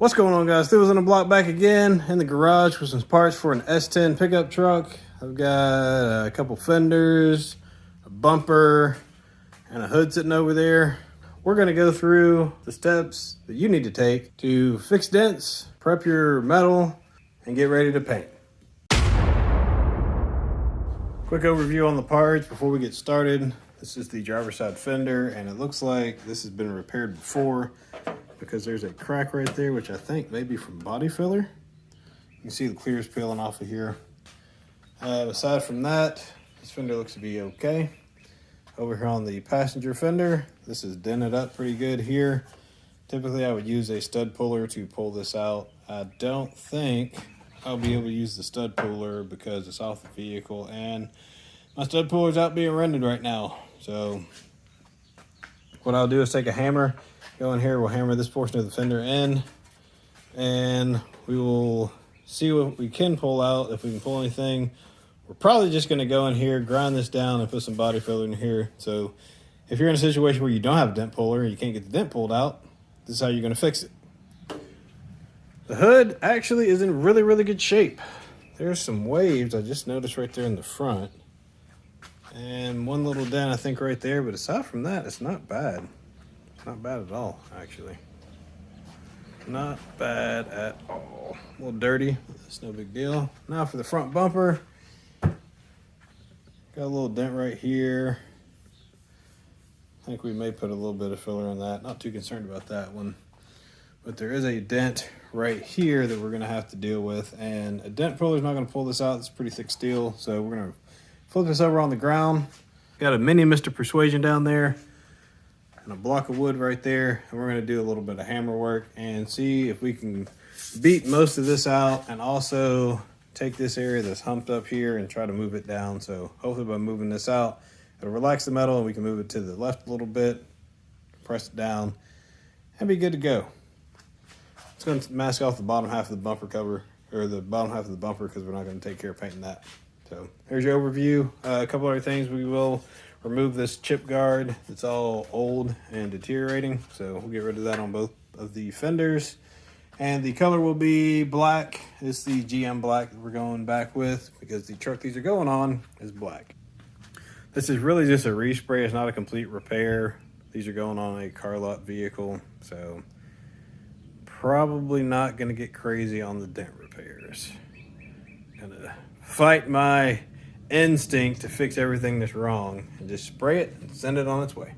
What's going on, guys? Steelers on the block back again in the garage with some parts for an S10 pickup truck. I've got a couple fenders, a bumper, and a hood sitting over there. We're going to go through the steps that you need to take to fix dents, prep your metal, and get ready to paint. Quick overview on the parts before we get started. This is the driver's side fender, and it looks like this has been repaired before, because there's a crack right there, which I think may be from body filler. You can see the clears peeling off of here. Aside from that, this fender looks to be okay. Over here on the passenger fender, this is dented up pretty good here. Typically I would use a stud puller to pull this out. I don't think I'll be able to use the stud puller because it's off the vehicle, and my stud puller's out being rented right now. So what I'll do is take a hammer, go in here, we'll hammer this portion of the fender in, and we will see what we can pull out. If we can pull anything, we're probably just going to go in here, grind this down, and put some body filler in here. So if you're in a situation where you don't have a dent puller and you can't get the dent pulled out, this is how you're going to fix it. The hood actually is in really good shape. There's some waves I just noticed right there in the front, and one little dent I think right there, but aside from that, it's not bad. Not bad at all, actually. Not bad at all. A little dirty, it's no big deal. Now for the front bumper. Got a little dent right here. I think we may put a little bit of filler on that. Not too concerned about that one. But there is a dent right here that we're gonna have to deal with, and a dent puller's not gonna pull this out. It's pretty thick steel, so we're gonna flip this over on the ground. Got a mini Mr. Persuasion down there, and a block of wood right there, and we're going to do a little bit of hammer work and see if we can beat most of this out, and also take this area that's humped up here and try to move it down. So hopefully by moving this out, it'll relax the metal and we can move it to the left a little bit, press it down, and be good to go. It's going to mask off the bottom half of the bumper cover, or the bottom half of the bumper, because we're not going to take care of painting that. So here's your overview. A couple other things: we will remove this chip guard. It's all old and deteriorating, so we'll get rid of that on both of the fenders. And the color will be black. It's the GM black that we're going back with, because the truck these are going on is black. This is really just a respray. It's not a complete repair. These are going on a car lot vehicle, so probably not going to get crazy on the dent repairs. Gonna fight my instinct to fix everything that's wrong and just spray it and send it on its way.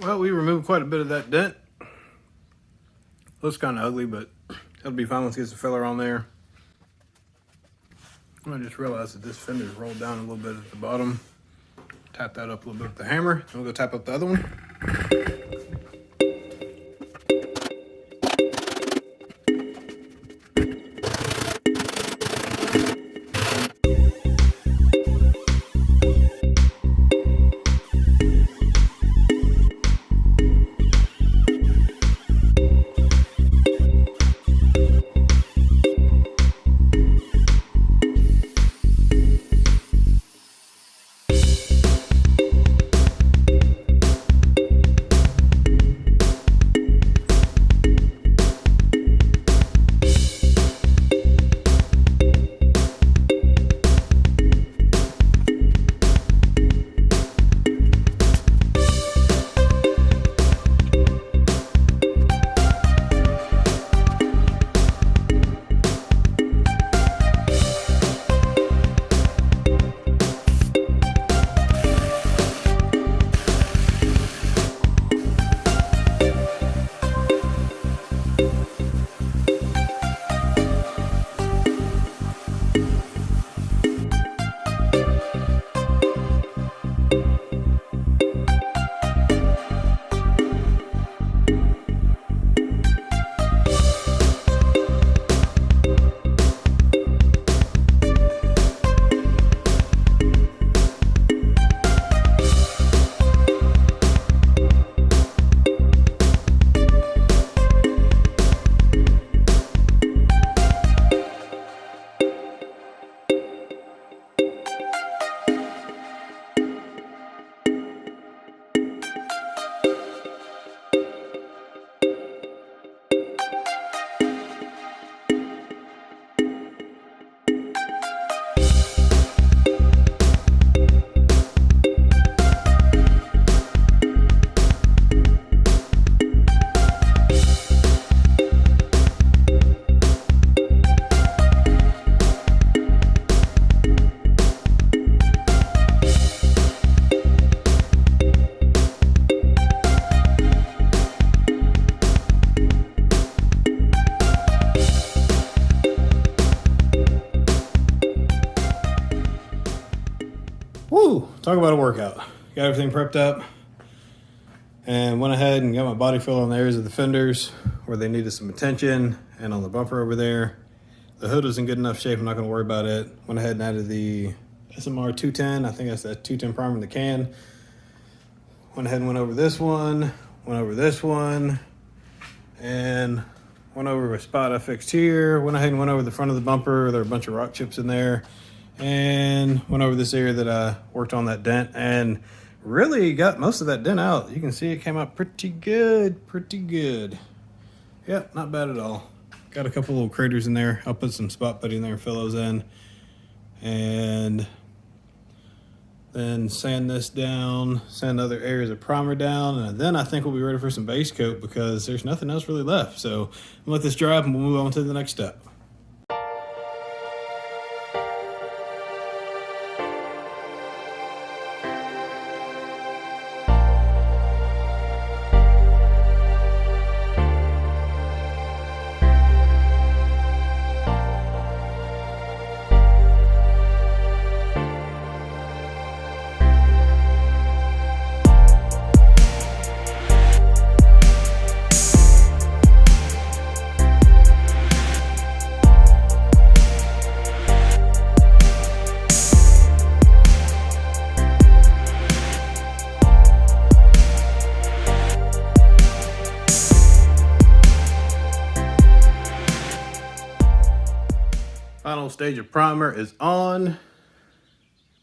Well, we removed quite a bit of that dent. Looks kind of ugly, but it'll be fine once it gets the filler on there. I just realized that this fender's rolled down a little bit at the bottom. Tap that up a little bit with the hammer, and we'll go tap up the other one. talk about a workout. Got everything prepped up and went ahead and got my body filled on the areas of the fenders where they needed some attention, and on the bumper over there. The hood was in good enough shape, I'm not gonna worry about it. Went ahead and added the SMR 210, I think that's that 210 primer in the can. Went ahead and went over this one, and went over a spot I fixed here. Went ahead and went over the front of the bumper. There were a bunch of rock chips in there. And went over this area that I worked on that dent, and really got most of that dent out. You can see it came out pretty good, Yep, not bad at all. Got a couple little craters in there. I'll put some spot putty in there and fill those in. And then sand this down, sand other areas of primer down, and then I think we'll be ready for some base coat because there's nothing else really left. So I'm gonna let this dry up and we'll move on to the next step. Final stage of primer is on.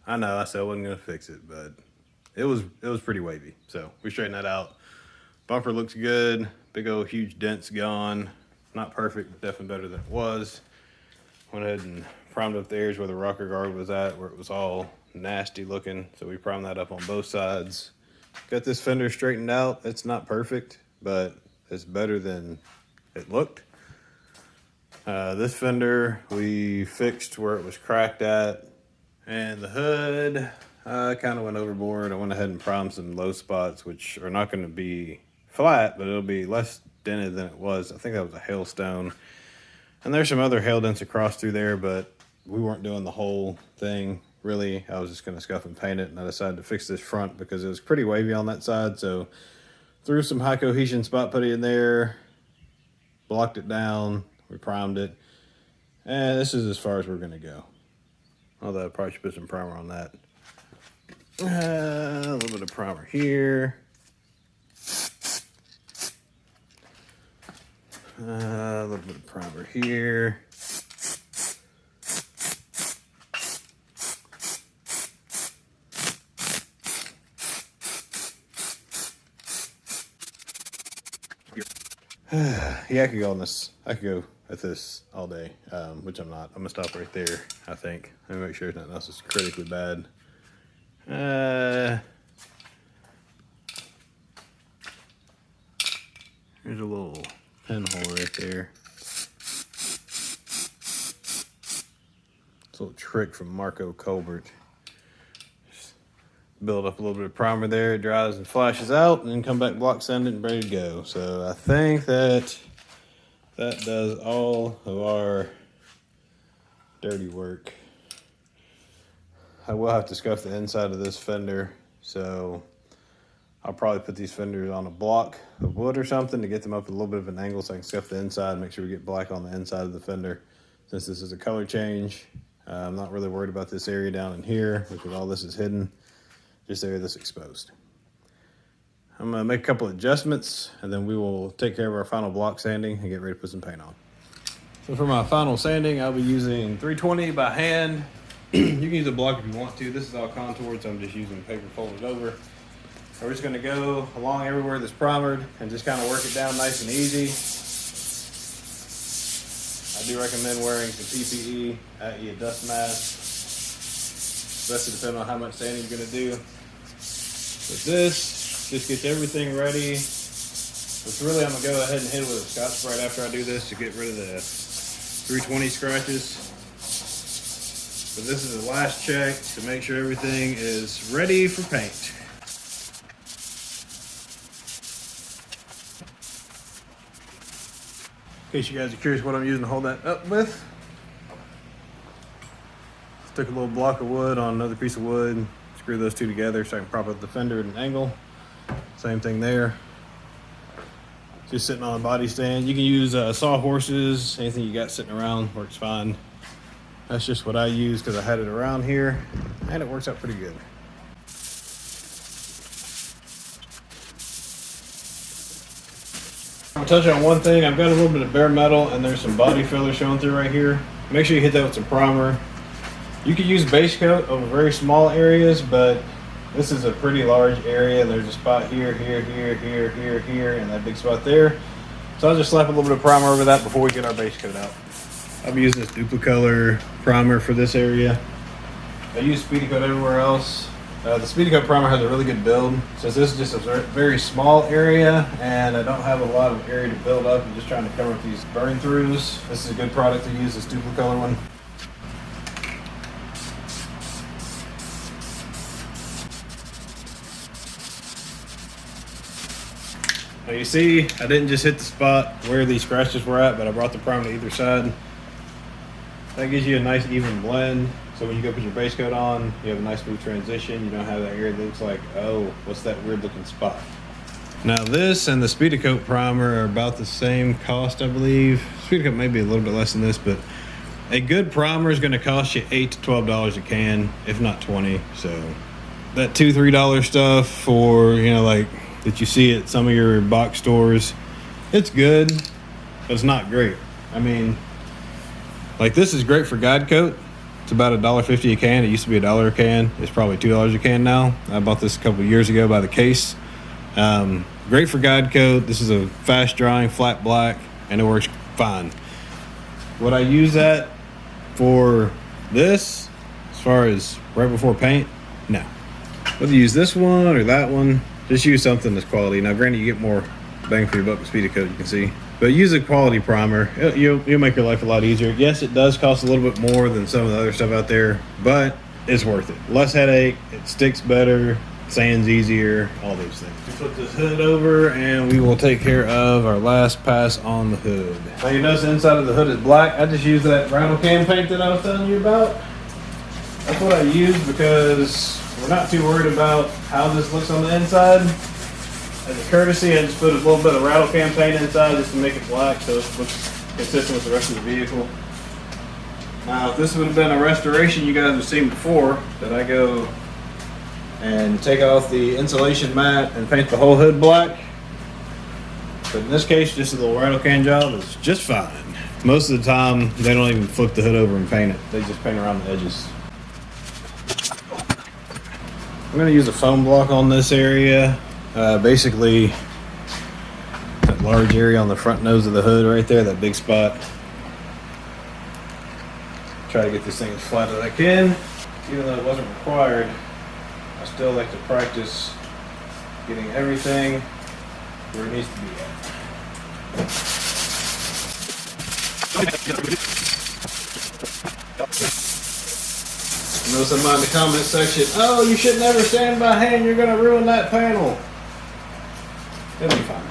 I know I said I wasn't gonna fix it, but it was pretty wavy. So we straightened that out. Bumper looks good. Big old huge dent's gone. Not perfect, but definitely better than it was. Went ahead and primed up the areas where the rocker guard was at, where it was all nasty looking. So we primed that up on both sides. Got this fender straightened out. It's not perfect, but it's better than it looked. This fender we fixed where it was cracked at, and the hood kind of went overboard. I went ahead and primed some low spots, which are not going to be flat, but it'll be less dented than it was. I think that was a hailstone, and there's some other hail dents across through there, but we weren't doing the whole thing really. I was just going to scuff and paint it, and I decided to fix this front because it was pretty wavy on that side. So threw some high cohesion spot putty in there, blocked it down. We primed it, and this is as far as we're gonna go. Although I probably should put some primer on that. A little bit of primer here. A little bit of primer here. Yeah, I could go on this. I could go at this all day, which I'm not. I'm gonna stop right there, I think. Let me make sure nothing else is critically bad. Here's a little pinhole right there. It's a little trick from Marco Colbert. Just build up a little bit of primer there, it dries and flashes out, and then come back, block sand it, and ready to go. So I think that does all of our dirty work. I will have to scuff the inside of this fender, so I'll probably put these fenders on a block of wood or something to get them up at a little bit of an angle so I can scuff the inside, make sure we get black on the inside of the fender. Since this is a color change, I'm not really worried about this area down in here because all this is hidden, just the area that's exposed. I'm gonna make a couple adjustments and then we will take care of our final block sanding and get ready to put some paint on. So for my final sanding, I'll be using 320 by hand. You can use a block if you want to. This is all contoured, so I'm just using paper folded over. We're just gonna go along everywhere that's primered and just kind of work it down nice and easy. I do recommend wearing some PPE, i.e. a dust mask, especially depending on how much sanding you're gonna do. With this, just gets everything ready. It's really, I'm gonna go ahead and hit it with a Scotch Brite after I do this to get rid of the 320 scratches. But this is the last check to make sure everything is ready for paint. In case you guys are curious what I'm using to hold that up with. Just took a little block of wood on another piece of wood, just screw those two together so I can prop up the fender at an angle. Same thing there. Just sitting on a body stand. You can use sawhorses, anything you got sitting around works fine. That's just what I use because I had it around here and it works out pretty good. I'll touch on one thing. I've got a little bit of bare metal and there's some body filler showing through right here. Make sure you hit that with some primer. You can use base coat over very small areas, but this is a pretty large area. There's a spot here, here, here, here, here, here, and that big spot there. So I'll just slap a little bit of primer over that before we get our base coat out. I'm using this Duplicolor primer for this area. I use Speedy Coat everywhere else. The Speedy Coat primer has a really good build. Since this is just a very small area and I don't have a lot of area to build up, I'm just trying to cover up these burn throughs. This is a good product to use, this Duplicolor one. Now you see, I didn't just hit the spot where these scratches were at, but I brought the primer to either side. That gives you a nice even blend. So when you go put your base coat on, you have a nice smooth transition. You don't have that area that looks like, oh, what's that weird looking spot? Now this and the Speedy Coat primer are about the same cost, I believe. Speedy Coat may be a little bit less than this, but a good primer is gonna cost you $8 to $12 a can, if not 20. So that $2, $3 stuff for, you know, like, that you see at some of your box stores, it's good, but it's not great. I mean, like this is great for guide coat. It's about $1.50 a can. It used to be $1 a can. It's probably $2 a can now. I bought this a couple of years ago by the case. Great for guide coat. This is a fast drying flat black and it works fine. Would I use that for this as far as right before paint? No. Whether you use this one or that one, just use something that's quality. Now, granted, you get more bang for your buck with Speedy Coat, you can see. But use a quality primer. You'll make your life a lot easier. Yes, it does cost a little bit more than some of the other stuff out there, but it's worth it. Less headache, it sticks better, sands easier, all those things. We flip this hood over and we will take care of our last pass on the hood. Now you notice the inside of the hood is black. I just used that rattle can paint that I was telling you about. That's what I use because we're not too worried about how this looks on the inside. As a courtesy, I just put a little bit of rattle can paint inside just to make it black so it looks consistent with the rest of the vehicle. Now, if this would have been a restoration you guys have seen before, that I go and take off the insulation mat and paint the whole hood black. But in this case, just a little rattle can job is just fine. Most of the time, they don't even flip the hood over and paint it. They just paint around the edges. I'm going to use a foam block on this area. Basically, that large area on the front nose of the hood right there, that big spot. Try to get this thing as flat as I can. Even though it wasn't required, I still like to practice getting everything where it needs to be at. I know somebody in the comment section, oh, you should never stand by hand, you're going to ruin that panel. It'll be fine.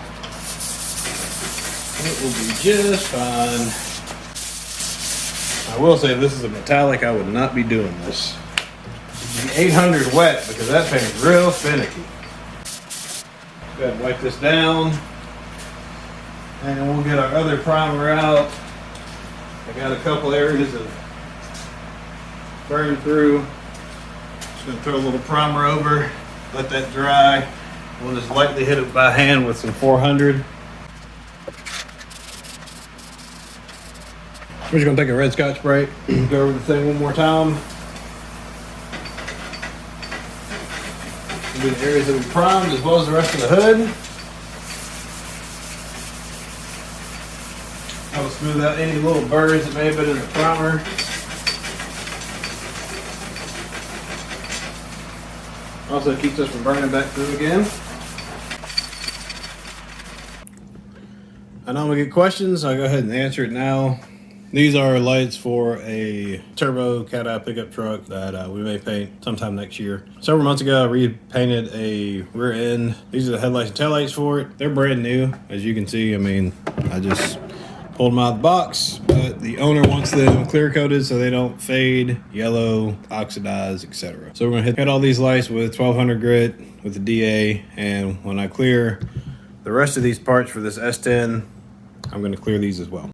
It will be just fine. I will say if this is a metallic, I would not be doing this. The 800 wet because that paint is real finicky. Go ahead and wipe this down. And then we'll get our other primer out. I got a couple areas of burn through. Just gonna throw a little primer over, let that dry. We'll just lightly hit it by hand with some 400. We're just gonna take a red Scotch Brite, go over the thing one more time. We'll do the areas that we primed as well as the rest of the hood. I will smooth out any little burrs that may have been in the primer. Also keeps us from burning back through again. I know I'm gonna get questions, so I'll go ahead and answer it now. These are lights for a turbo cat-eye pickup truck that we may paint sometime next year. Several months ago, I repainted a rear end. These are the headlights and taillights for it. They're brand new, as you can see. I mean, I just Pulled them out of the box, but the owner wants them clear coated so they don't fade, yellow, oxidize, etc. So we're gonna hit all these lights with 1200 grit with the DA, and when I clear the rest of these parts for this S10, I'm gonna clear these as well.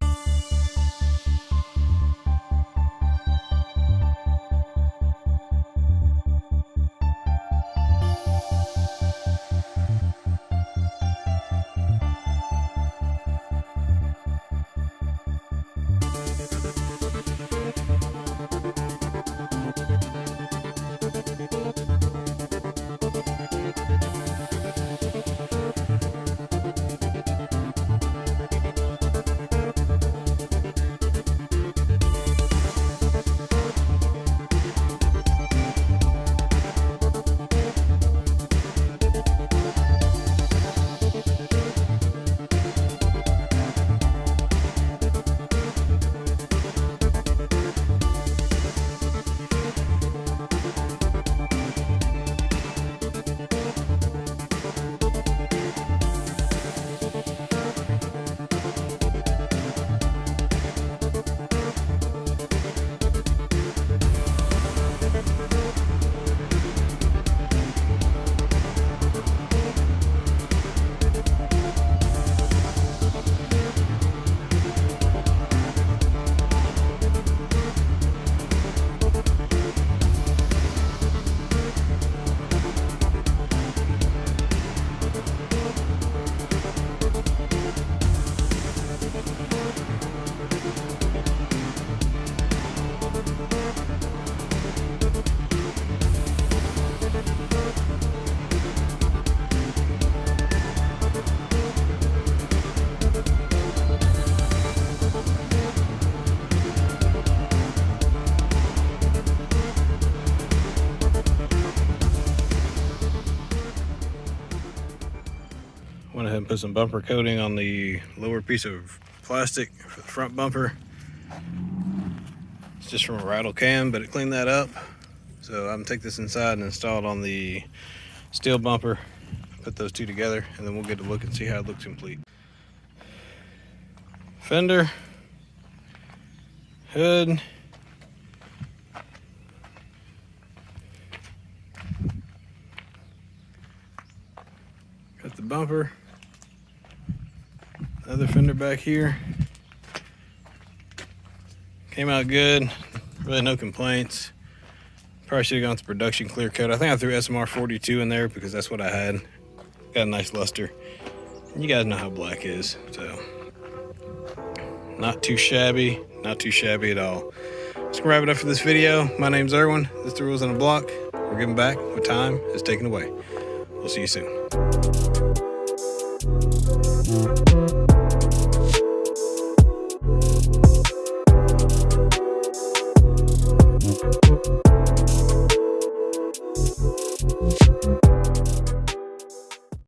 Went ahead and put some bumper coating on the lower piece of plastic for the front bumper. It's just from a rattle can, but it cleaned that up. So I'm gonna take this inside and install it on the steel bumper, put those two together, and then we'll get a look and see how it looks complete. Fender, hood, got the bumper, other fender back here. Came out good, really no complaints. Probably should have gone with the production clear coat. I think I threw SMR 42 in there because that's what I had. Got a nice luster. You guys know how black is, so not too shabby at all. Just gonna wrap it up for this video. My name's Erwin. This is The Rules on the Block. We're giving back what time is taken away. We'll see you soon.